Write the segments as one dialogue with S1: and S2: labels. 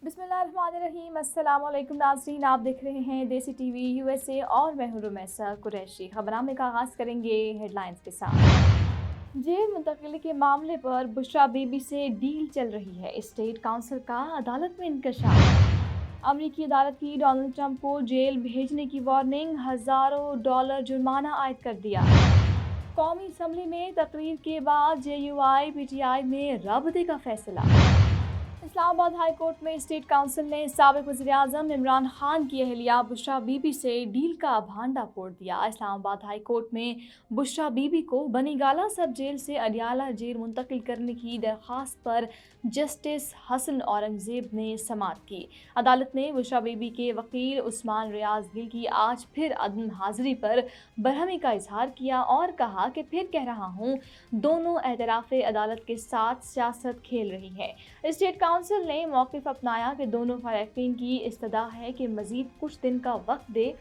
S1: बिस्मिल्लाहिर्रहमानिर्रहीम। अस्सलाम वालेकुम नाज़रीन, आप देख रहे हैं देसी टीवी यूएसए और मैं हूं रुमैसा कुरैशी। खबरनामे का आगाज़ करेंगे हेडलाइंस के साथ। जेल मुंतकिली के मामले पर बुशरा बीबी से डील चल रही है। स्टेट काउंसिल का अदालत में इंकशाफ। अमरीकी अदालत की डोनाल्ड ट्रंप को जेल भेजने की वार्निंग, हज़ारों डॉलर जुर्माना आयद कर दिया। कौमी असम्बली में तकरीर के बाद JUI PTI में राबते का फैसला। इस्लामाबाद हाई कोर्ट में स्टेट काउंसिल ने साबिक वज़ीर-ए-आज़म इमरान खान की अहलिया बुशरा बीबी से डील का भांडा फोड़ दिया। इस्लामाबाद हाई कोर्ट में बुशरा बीबी को बनीगाला सब जेल से अडियाला जेल मुंतकिल करने की दरख्वास्त पर जस्टिस हसन औरंगज़ेब ने समाअत की। अदालत ने बुशरा बीबी के वकील उस्मान रियाज गिल की आज फिर अदम हाजिरी पर बरहमी का इजहार किया और कहा कि फिर कह रहा हूँ, दोनों एतराफ़े अदालत के साथ सियासत खेल रही है। स्टेट काउंसिल ने मौक़िफ़ अपनाया कि दोनों फ़रीक़ीन की इस्तदा है कि मज़ीद कुछ दिन का वक्त दे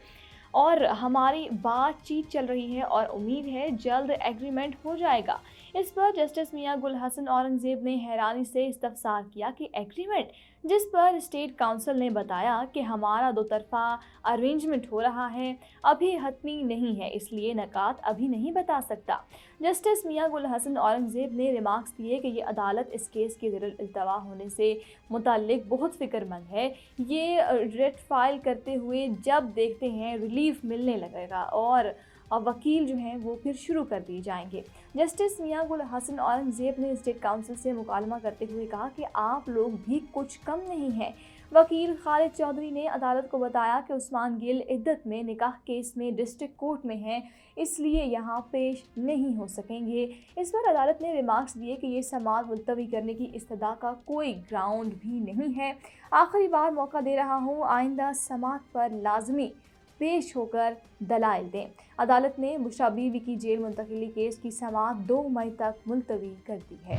S1: और हमारी बातचीत चल रही है और उम्मीद है जल्द एग्रीमेंट हो जाएगा। इस पर जस्टिस मियां गुल हसन औरंगज़ेब ने हैरानी से इस्तफ़सार किया कि एग्रीमेंट, जिस पर स्टेट काउंसिल ने बताया कि हमारा दो तरफ़ा अरेंजमेंट हो रहा है, अभी हतमी नहीं है, इसलिए नकात अभी नहीं बता सकता। जस्टिस मियां गुल हसन औरंगज़ेब ने रिमार्क्स दिए कि ये अदालत इस केस के ज़ेर इल्तवा होने से मुताल्लिक़ बहुत फ़िक्रमंद है। ये रेट फाइल करते हुए जब देखते हैं रिलीफ मिलने लगेगा और वकील जो हैं वो फिर शुरू कर दिए जाएंगे। जस्टिस मियां गुल हसन औरंगज़ेब ने स्टेट काउंसिल से मुकालमा करते हुए कहा कि आप लोग भी कुछ कम नहीं हैं। वकील खालिद चौधरी ने अदालत को बताया कि उस्मान गिल इद्दत में निकाह केस में डिस्ट्रिक्ट कोर्ट में हैं, इसलिए यहाँ पेश नहीं हो सकेंगे। इस पर अदालत ने रिमार्क्स दिए कि ये समाअत मुलतवी करने की इस्तदा का कोई ग्राउंड भी नहीं है। आखिरी बार मौका दे रहा हूँ, आइंदा समाअत पर लाजमी पेश होकर दलाइल दें। अदालत ने बुशरा बीबी की जेल मुंतकिली केस की समाअत 2 मई तक मुलतवी कर दी है।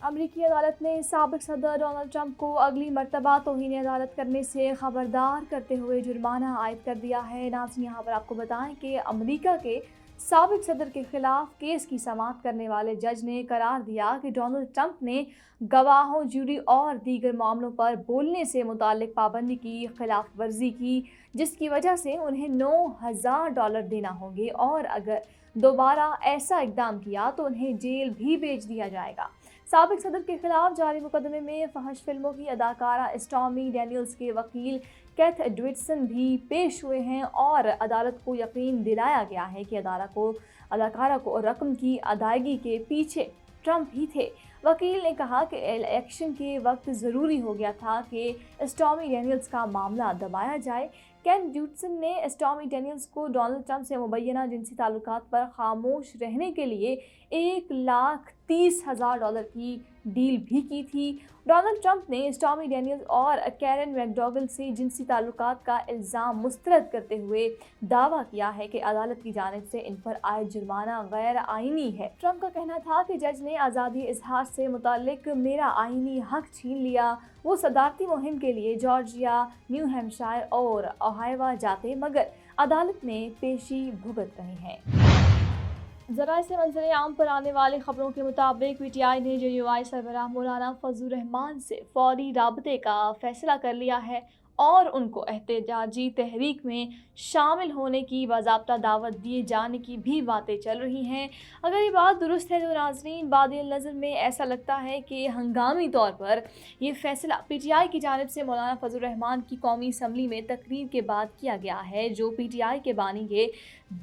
S1: अमरीकी अदालत ने साबिक सदर डोनाल्ड ट्रंप को अगली मरतबा तौहीन अदालत करने से खबरदार करते हुए जुर्माना आयद कर दिया है। नाज़रीन, यहाँ पर आपको बताएं कि अमरीका के साबिक सदर के खिलाफ केस की समाअत करने वाले जज ने करार दिया कि डोनाल्ड ट्रंप ने गवाहों, जूरी और दीगर मामलों पर बोलने से मुताल्लिक पाबंदी की खिलाफ वर्जी की, जिसकी वजह से उन्हें $9,000 देना होंगे और अगर दोबारा ऐसा इक़दाम किया तो उन्हें जेल भी भेज दिया जाएगा। साबिक सदर के खिलाफ जारी मुकदमे में फहश फिल्मों की अदाकारा स्टॉर्मी डैनियल्स के वकील कैथ एडवर्डसन भी पेश हुए हैं और अदालत को यकीन दिलाया गया है कि अदाकारा को रकम की अदायगी के पीछे ट्रंप ही थे। वकील ने कहा कि इलेक्शन के वक्त ज़रूरी हो गया था कि स्टॉर्मी डैनियल्स का मामला दबाया जाए। कैन ड्यूटसन ने स्टॉर्मी डैनियल्स को डोनाल्ड ट्रंप से मुबैना जिनसी ताल्लुकात पर खामोश रहने के लिए $1,30,000 की डील भी की थी। डोनाल्ड ट्रंप ने स्टॉर्मी डैनियल्स और कैरन मैकडोगल से जिनसी ताल्लुकात का इल्ज़ाम मुस्तरद करते हुए दावा किया है कि अदालत की जानिब से इन पर आयद जुर्माना गैर आइनी है। ट्रंप का कहना था कि जज ने आज़ादी इजहार से मुताल्लिक मेरा आइनी हक छीन लिया। वो सदारती मुहिम के लिए जॉर्जिया, न्यू हैम्पशायर और ओहायो जाते मगर अदालत में पेशी भुगत रहे हैं। ज़राए से मंज़र आम पर आने वाली खबरों के मुताबिक PTI ने JUI सरबराह मौलाना फजलुर रहमान से फौरी राबते का फैसला कर लिया है और उनको एहतजाजी तहरीक में शामिल होने की बाज़ाब्ता दावत दिए जाने की भी बातें चल रही हैं। अगर ये बात दुरुस्त है तो नाज़रीन, बादिल नज़र में ऐसा लगता है कि हंगामी तौर पर ये फ़ैसला PTI की जानिब से मौलाना फजलुर रहमान की कौमी असम्बली में तकरीर के बाद किया गया है, जो PTI के बानी के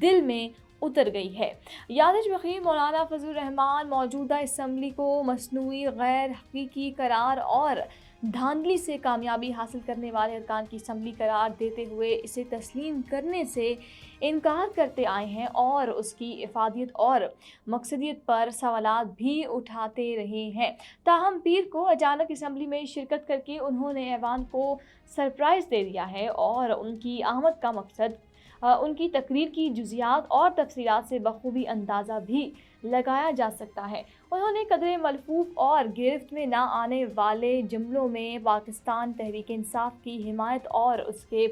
S1: दिल में उतर गई है। यादश बखीर मौलाना फजलुर रहमान मौजूदा असम्बली को मसनूई, गैर हकीकी करार और धांधली से कामयाबी हासिल करने वाले अरकान की असम्बली करार देते हुए इसे तस्लीम करने से इनकार करते आए हैं और उसकी इफादियत और मकसदियत पर सवालात भी उठाते रहे हैं। ताहम पीर को अचानक असम्बली में शिरकत करके उन्होंने ऐवान को सरप्राइज़ दे दिया है और उनकी आमद का मकसद उनकी तकरीर की जुज़ियात और तफसीलात से बखूबी अंदाज़ा भी لگایا جا سکتا ہے۔ انہوں نے قدرے ملفوف اور گرفت میں نہ آنے والے جملوں میں پاکستان تحریک انصاف کی حمایت اور اس کے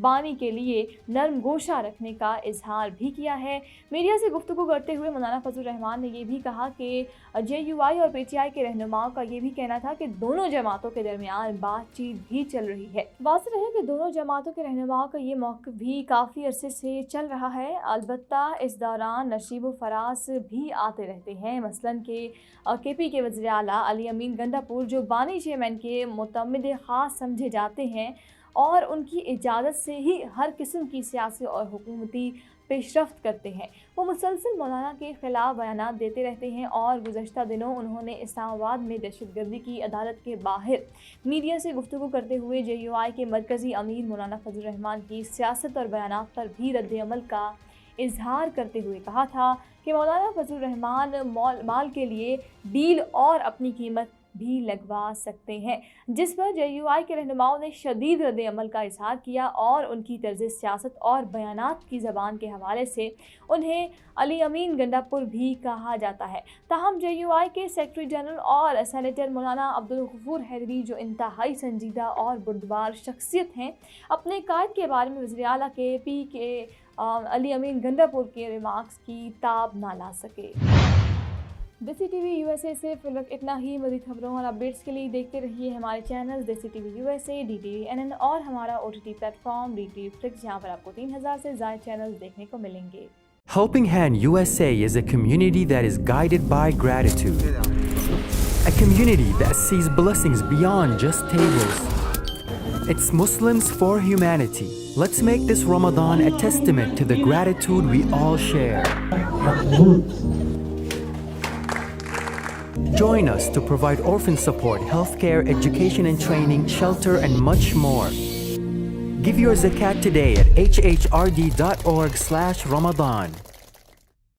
S1: بانی کے لیے نرم گوشہ رکھنے کا اظہار بھی کیا ہے۔ میڈیا سے گفتگو کرتے ہوئے مولانا فضل الرحمان نے یہ بھی کہا کہ JUI اور PTI کے رہنماؤں کا یہ بھی کہنا تھا کہ دونوں جماعتوں کے درمیان بات چیت بھی چل رہی ہے۔ واضح ہے کہ دونوں جماعتوں کے رہنماؤں کا یہ موقف بھی کافی عرصے سے چل رہا ہے، البتہ اس دوران نشیب و فراز بھی آتے رہتے ہیں۔ مثلاً کہ KP کے وزیر اعلیٰ علی امین گنڈاپور جو بانی چیئرمین کے معتمد خاص سمجھے جاتے ہیں اور ان کی اجازت سے ہی ہر قسم کی سیاسی اور حکومتی پیش رفت کرتے ہیں، وہ مسلسل مولانا کے خلاف بیانات دیتے رہتے ہیں اور گزشتہ دنوں انہوں نے اسلام آباد میں دہشت گردی کی عدالت کے باہر میڈیا سے گفتگو کرتے ہوئے JUI کے مرکزی امیر مولانا فضل الرحمان کی سیاست اور بیانات پر بھی رد عمل کا اظہار کرتے ہوئے کہا تھا کہ مولانا فضل الرحمان مال کے لیے ڈیل اور اپنی قیمت بھی لگوا سکتے ہیں، جس پر JUI کے رہنماؤں نے شدید رد عمل کا اظہار کیا اور ان کی طرز سیاست اور بیانات کی زبان کے حوالے سے انہیں علی امین گنڈاپور بھی کہا جاتا ہے۔ تاہم JUI کے سیکرٹری جنرل اور سینیٹر مولانا عبدالغفور حیدری جو انتہائی سنجیدہ اور بردبار شخصیت ہیں، اپنے قائد کے بارے میں وزیر اعلیٰ KP کے علی امین گنڈاپور کے ریمارکس کی تاب نہ لا سکے۔ دیسی ٹی وی USA سے فی الوقت اتنا ہی۔ مزید خبروں اور اپڈیٹس کے لیے دیکھتے رہیے ہمارے چینل دیسی T V USA، DTV NN اور ہمارا OTT plate form DTV Flix، جہاں پر آپ کو 3000 سے زائد چینلز دیکھنے کو ملیں گے۔
S2: Helping Hand USA is a community that is guided by gratitude. A community that sees blessings beyond just tables. It's Muslims for humanity. Let's make this Ramadan a testament to the gratitude we all share. Join us to provide orphan support, healthcare, education and training, shelter, and much more. Give your zakat today at hhrd.org/Ramadan.